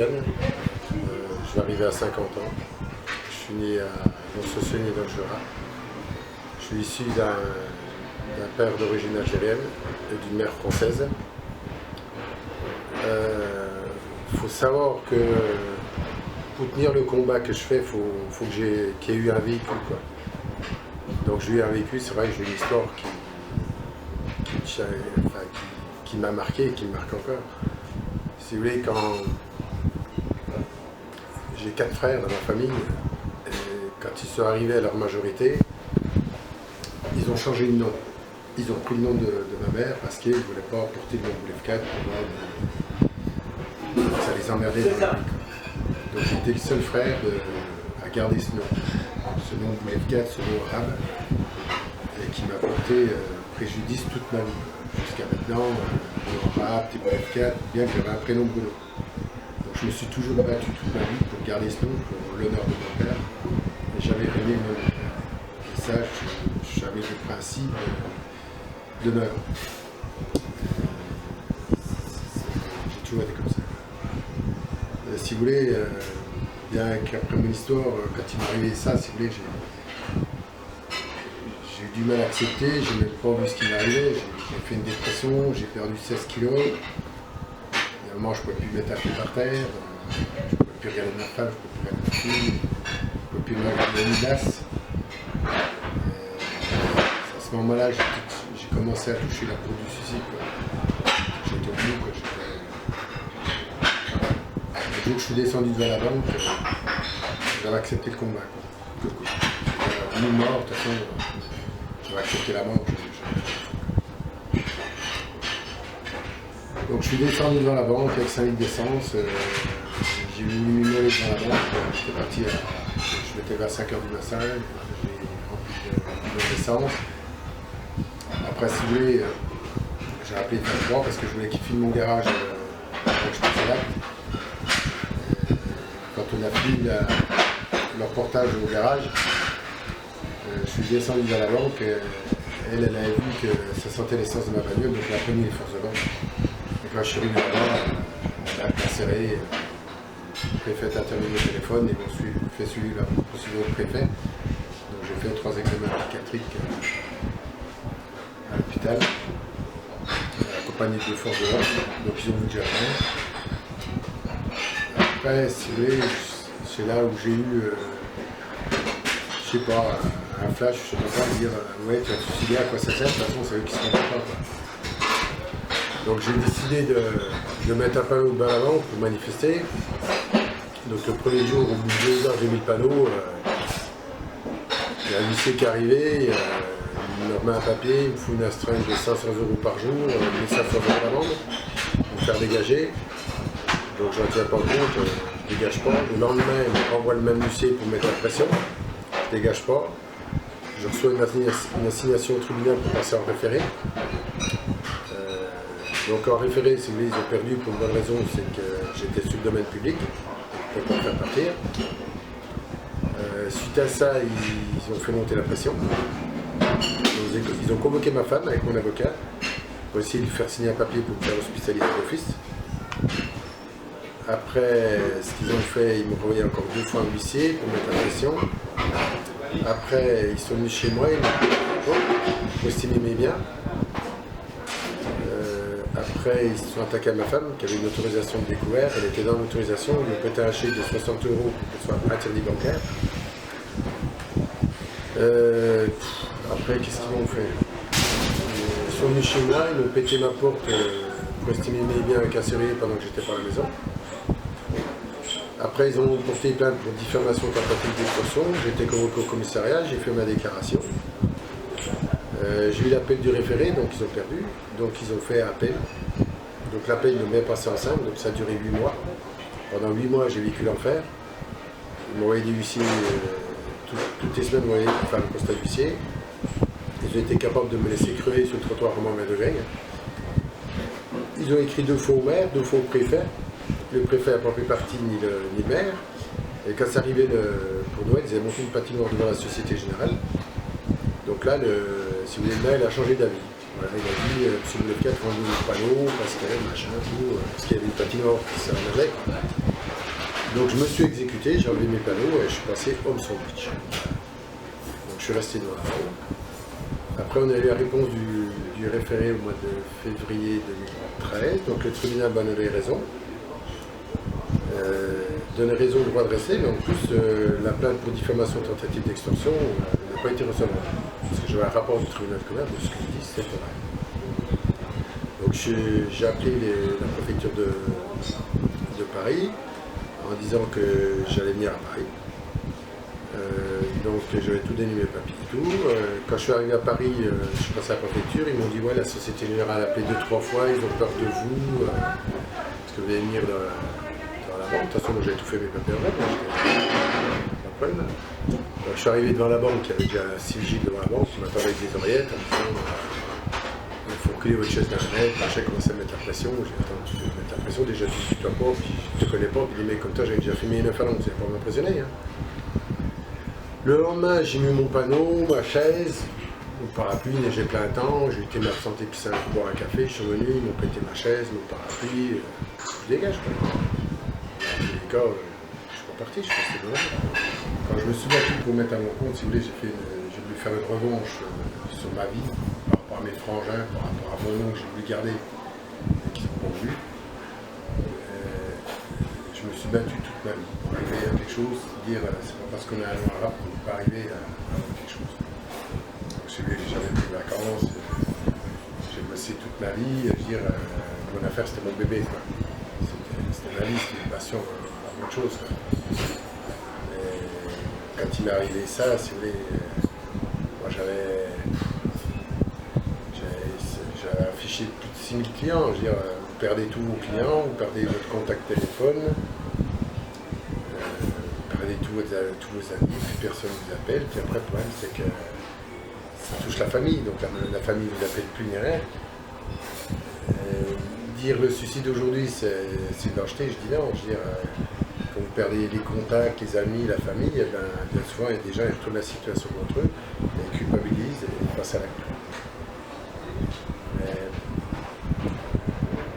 jeune. Je vais arriver à 50 ans. Je suis né à Mont-Saunier dans le Jura. Je suis issu d'un père d'origine algérienne et d'une mère française. Faut savoir que pour tenir le combat que je fais, faut qu'il y ait eu un véhicule, quoi. Donc j'ai eu un véhicule, c'est vrai que j'ai une histoire qui m'a marqué et qui me marque encore. Si vous voulez, quand j'ai 4 frères dans ma famille, et quand ils sont arrivés à leur majorité, ils ont changé de nom. Ils ont pris le nom de ma mère parce qu'ils ne voulaient pas porter le nom Boulevkat pour moi. Ça les emmerdait dans la vie. Donc j'étais le seul frère à garder ce nom Boulevkat, ce nom arabe, et qui m'a porté préjudice toute ma vie. Jusqu'à maintenant, le nom arabe, t'es Boulevkat, bien que j'avais un prénom Bruno. Donc je me suis toujours battu toute ma vie pour garder ce nom, pour l'honneur de mon père, et j'avais rêvé le nom de mon père. Et ça, j'avais le principe d'honneur. J'ai toujours été comme ça. Si vous voulez, bien qu'après mon histoire, quand il m'est arrivé ça, si vous voulez, j'ai eu du mal à accepter, j'ai même pas vu ce qui m'est arrivé, j'ai fait une dépression, j'ai perdu 16 kilos. Il y a un moment, je ne pouvais plus mettre un pied par terre, je ne pouvais plus regarder ma femme, je ne pouvais plus regarder ma fille, je ne pouvais plus me regarder une glace. À ce moment-là, j'ai commencé à toucher la peau du suicide. J'étais au bout, quoi. Le jour où je suis descendu devant la banque, j'avais accepté le combat. Ni mort, de toute façon, j'avais accepté la banque. Donc je suis descendu devant la banque avec 5 litres d'essence. J'ai mis une monnaie devant la banque. J'étais parti je m'étais levé à 5h du matin. J'ai rempli d'essence. Après, si vous voulez, j'ai appelé le 23 parce que je voulais qu'ils filment mon garage quand je passais là. Quand on a fini leur portage au garage, je suis descendu dans la banque. Elle avait vu que ça sentait l'essence de ma bagnole, donc elle a prévenu les forces de banque. Et quand je suis arrivé là-bas, elle a serré. Le préfet a terminé le téléphone et on fait suivre la procédure du préfet. Donc j'ai fait 3 examens psychiatriques à l'hôpital, accompagné de forces de l'ordre, donc ils ont vu que j'avais rien. Après, si vous voulez, c'est là où j'ai eu, je sais pas, un flash, je sais pas, me dire, ouais, tu vas te suicider, à quoi ça sert, de toute façon, c'est eux qui se rendent pas, quoi. Donc j'ai décidé de mettre un panneau devant la banque pour manifester. Donc le premier jour, au bout de 2 heures, j'ai mis le panneau, il y a un huissier qui est arrivé, il me remet un papier, il me fout une astreinte de 500 € par jour, 1500 € d'amende, pour me faire dégager. Donc je ne tiens pas compte, je ne dégage pas. Le lendemain, il me renvoie le même huissier pour me mettre la pression, je ne dégage pas. Je reçois une assignation au tribunal pour passer en référé. Donc en référé, si vous voulez, ils ont perdu pour une bonne raison, c'est que j'étais sur le domaine public, pour pas me faire partir. Suite à ça, ils ont fait monter la pression. Ils ont convoqué ma femme avec mon avocat pour essayer de lui faire signer un papier pour me faire hospitaliser d'office. Après, ce qu'ils ont fait, ils m'ont envoyé encore 2 fois un huissier pour mettre la pression. Après, ils sont venus chez moi, ils m'ont estimé mes biens. Après, ils se sont attaqués à ma femme qui avait une autorisation de découvert. Elle était dans l'autorisation, ils m'ont pété un chèque de 60 € pour qu'elle soit interdit bancaire. Après, qu'est-ce qu'ils m'ont fait? Ils sont venus chez moi, ils m'ont pété ma porte pour estimer mes biens avec un serrurier pendant que j'étais pas à la maison. Après, ils ont porté plainte pour diffamation tentative d'extorsion. J'ai été convoqué au commissariat, j'ai fait ma déclaration. J'ai eu l'appel du référé, donc ils ont perdu. Donc ils ont fait appel. Donc l'appel ne m'est passé ensemble, donc ça a duré 8 mois. Pendant 8 mois, j'ai vécu l'enfer. Ils m'ont envoyé des huissiers. Toutes les semaines, ils m'ont faire le constat d'huissier. Ils ont été capables de me laisser crever sur le trottoir au moment de Grègue. Ils ont écrit 2 fois au maire, 2 fois au préfet. Le préfet n'a pas pris parti ni le maire. Et quand c'est arrivé pour Noël, ils avaient monté une patinoire devant la Société Générale. Donc là, si vous voulez, le maire, il a changé d'avis. Voilà, il a dit, monsieur Boulevkat, rendez-vous le panneau, parce qu'il y avait machin, tout, parce qu'il y avait une patinoire qui s'en allait. Donc je me suis exécuté, j'ai enlevé mes panneaux et je suis passé home sandwich. Donc je suis resté devant la banque. Après on a eu la réponse du référé au mois de février 2013, donc le tribunal m'a donné raison. Donné raison au droit de rester, mais en plus la plainte pour diffamation tentative d'extorsion n'a pas été recevable. Parce que j'avais un rapport du tribunal de commerce, de ce que je dis, c'est vrai. Donc j'ai appelé la préfecture de Paris en disant que j'allais venir à Paris. Donc j'avais tout donné mes papiers et tout. Quand je suis arrivé à Paris, je suis passé à la préfecture, ils m'ont dit ouais, la Société Générale a appelé 2-3 fois, ils ont peur de vous, parce que vous allez venir dans la banque. De toute façon, moi j'avais tout fait mes papiers avant, donc pas de problème. Donc je suis arrivé devant la banque, il y avait déjà 6 vigiles devant la banque qui m'attendaient avec des oreillettes en me disant il faut reculer votre chaise d'un mètre. J'ai commencé à mettre la pression. J'ai dit attends, tu veux mettre la pression, déjà tu ne pas, puis je te connais pas, puis des mecs comme toi, j'avais déjà filmé 9 ans, donc vous n'allez pas m'impressionner. Hein. Le lendemain, j'ai mis mon panneau, ma chaise, mon parapluie, il neigeait plein temps, j'ai été m'absenter puis ça pour boire un café, je suis revenu, ils m'ont prêté ma chaise, mon parapluie, je dégage quoi. Dans tous les cas, je suis pas parti, je suis resté devant. Quand je me suis battu pour mettre à mon compte, si vous voulez, j'ai voulu faire une revanche sur ma vie, par rapport à mes frangins, par rapport à mon nom que j'ai voulu garder et qui sont pas voulu. Je me suis battu toute ma vie pour arriver à quelque chose, dire c'est pas parce qu'on est un arabe qu'on ne peut pas arriver à quelque chose. J'avais pris des vacances, j'ai bossé toute ma vie, mon affaire c'était mon bébé quoi. C'était ma vie, c'était une passion avant autre chose. Quoi. Et quand il m'est arrivé ça, si vous voulez, moi j'avais affiché plus de 6000 clients, je veux dire, vous perdez tous vos clients, vous perdez votre contact téléphone. Tous vos amis, plus personne vous appelle, puis après le problème c'est que ça touche la famille, donc la famille ne vous appelle plus ni rien. Dire le suicide aujourd'hui c'est de l'acheter, je dis non, je veux dire, quand vous perdez les contacts, les amis, la famille, eh ben, bien souvent il y a des gens qui retournent la situation contre eux, ils culpabilisent et ils passent à l'acte.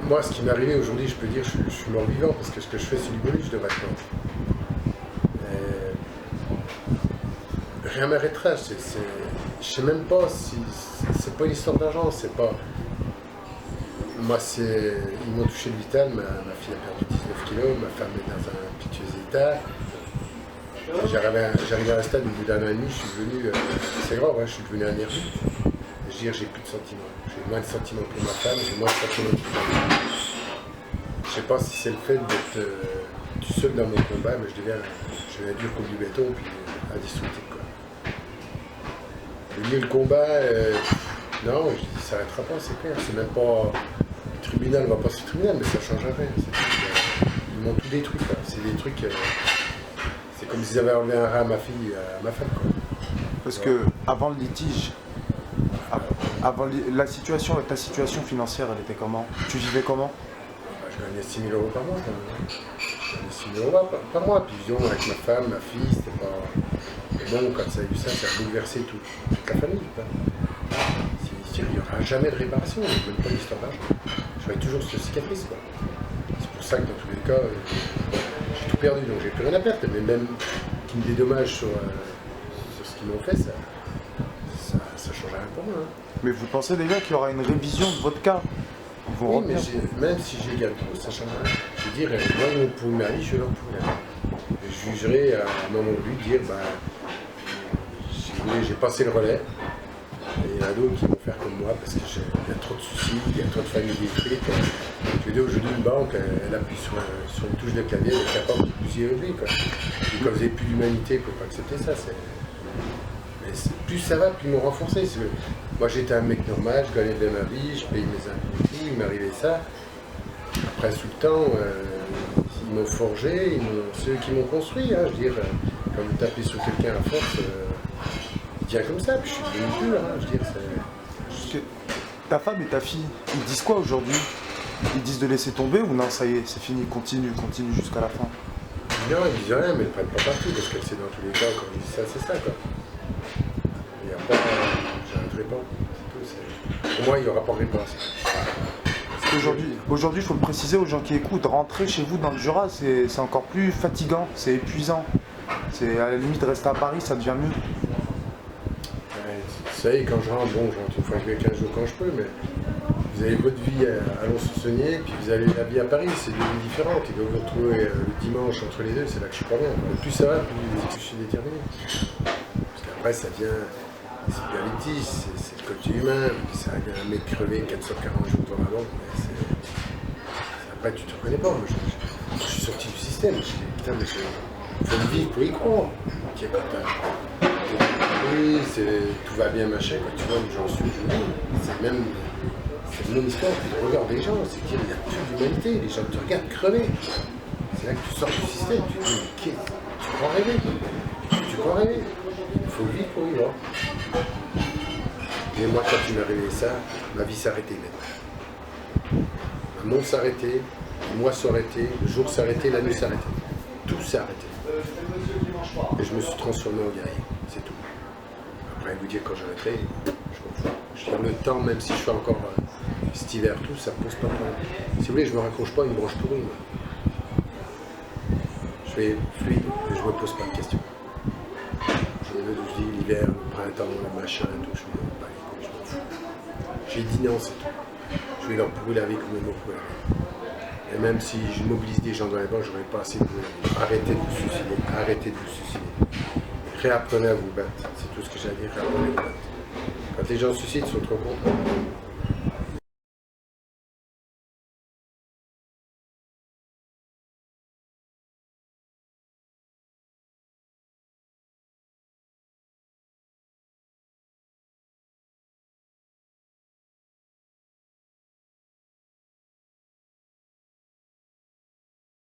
Moi ce qui m'est arrivé aujourd'hui, je peux dire, je suis mort vivant parce que ce que je fais c'est du bonus de vacances. Rien m'arrêtera, je sais même pas si c'est pas une histoire d'argent, c'est pas. Moi ils m'ont touché le vital, ma fille a perdu 19 kilos, ma femme est dans un piteux état. J'arrive à un stade où au bout d'un an et demi, je suis devenu. C'est grave, hein, je suis devenu un nerveux. Je veux dire, j'ai plus de sentiments. J'ai moins de sentiments pour ma femme, j'ai moins de sentiments pour ma fille. Je sais pas si c'est le fait d'être tout seul dans mon combat, mais je deviens dur comme du béton puis indestructible quoi. Le combat, non, je dis, ça s'arrêtera pas, c'est clair. C'est même pas. Le tribunal va passer au tribunal, mais ça ne change rien. Ils m'ont tout détruit, quoi. C'est des trucs. C'est comme s'ils avaient enlevé un rat à ma fille, à ma femme, quoi. Parce que avant le litige, ta situation financière, elle était comment? Tu vivais comment? Je gagnais 6 000 € par mois, quand même. Je gagnais 6 000 € par mois. Puis disons, avec ma femme, ma fille, c'était pas. Mais bon, quand ça a eu ça a bouleversé toute la famille. Il n'y aura jamais de réparation, même pas d'histoire d'argent. J'aurai toujours cette cicatrice. Quoi. C'est pour ça que dans tous les cas, j'ai tout perdu, donc j'ai plus rien à perdre. Mais même qu'ils me dédommagent sur ce qu'ils m'ont fait, ça ne change rien pour moi. Hein. Mais vous pensez déjà qu'il y aura une révision de votre cas? Oui, mais même si j'ai gagné trop, ça ne change rien. Je veux dire, moi, ils m'ont pourri ma vie, je leur pourrais. Je jugerai à un moment voulu dire, si vous voulez, j'ai passé le relais. Et il y en a d'autres qui vont faire comme moi parce qu'il y a trop de soucis, il y a trop de familles détruites. Je veux dire, aujourd'hui, une banque, elle appuie sur une touche de clavier, elle est capable de plus y arriver. Quoi. Et quand vous n'avez plus d'humanité, vous ne pouvez pas accepter ça. Mais plus ça va, plus ils m'ont renforcé. Moi, j'étais un mec normal, je gagnais bien ma vie, je payais mes impôts, il m'arrivait ça. Après, sous le temps, ils m'ont forgé, c'est eux qui m'ont construit. Hein, je veux dire, quand vous tapez sur quelqu'un à force. Comme ça, puis je suis devenu dur, hein, je veux dire, ta femme et ta fille, ils disent quoi aujourd'hui? Ils disent de laisser tomber ou non, ça y est, c'est fini, continue jusqu'à la fin? Non, ils disent rien, mais ils ne prennent pas parti, parce qu'elle sait dans tous les cas, quand ils disent ça, c'est ça, quoi. Il n'y a pas, j'arrêterai pas, c'est tout, pour moi, il n'y aura pas de réponse. Aujourd'hui, il faut le préciser aux gens qui écoutent, rentrer chez vous dans le Jura, c'est encore plus fatigant, c'est épuisant. C'est à la limite de rester à Paris, ça devient mieux. Ouais, ça y est, quand je rentre, bon, je rentre une fois tous les 15 jours quand je peux, mais vous avez votre vie à Lons-sur-Saunier, puis vous avez la vie à Paris, c'est deux vies différentes. Et donc vous retrouvez le dimanche entre les deux, c'est là que je suis pas bien. Plus ça va, plus je suis déterminé. Parce qu'après, ça vient, c'est bien les 10, c'est le côté humain, puis ça vient un mec crever 440 jours dans la banque, mais après, tu te reconnais pas. Moi, je suis sorti du système, je me suis dit, putain, mais il faut le vivre pour y croire. Okay, oui, tout va bien, machin, quand tu vois où j'en suis aujourd'hui, c'est mon histoire, puis le regard des gens, c'est qu'il n'y a plus d'humanité, les gens te regardent crever. C'est là que tu sors du système, tu te dis, mais tu crois rêver. Tu crois rêver. Il faut vivre pour y voir. Et moi, quand tu m'as révélé ça, ma vie s'arrêtait même. Le monde s'arrêtait, le mois s'arrêtait, le jour s'arrêtait, la nuit s'arrêtait. Tout s'est arrêté. Et je me suis transformé en guerrier, c'est tout. Après, vous dire quand j'arrêterai, je m'en fous. Je tiens le temps, même si je fais encore cet hiver, tout, ça me pose pas de problème. Si vous voulez, je me raccroche pas à une branche pourrie. Je fais fluide, mais je me pose pas de questions. Je dis l'hiver, le printemps, le machin, tout, je m'en fous. J'ai dit non, c'est tout. Je vais leur pourrir la vie comme ils m'ont pourri la vie. Et même si je mobilise des gens dans les bancs, j'aurais pas assez de vous. Arrêtez de vous suicider, arrêtez de vous suicider. Réapprenez à vous battre, c'est tout ce que j'ai à dire, réapprenez à vous battre. Quand les gens se suicident, ils sont trop contents.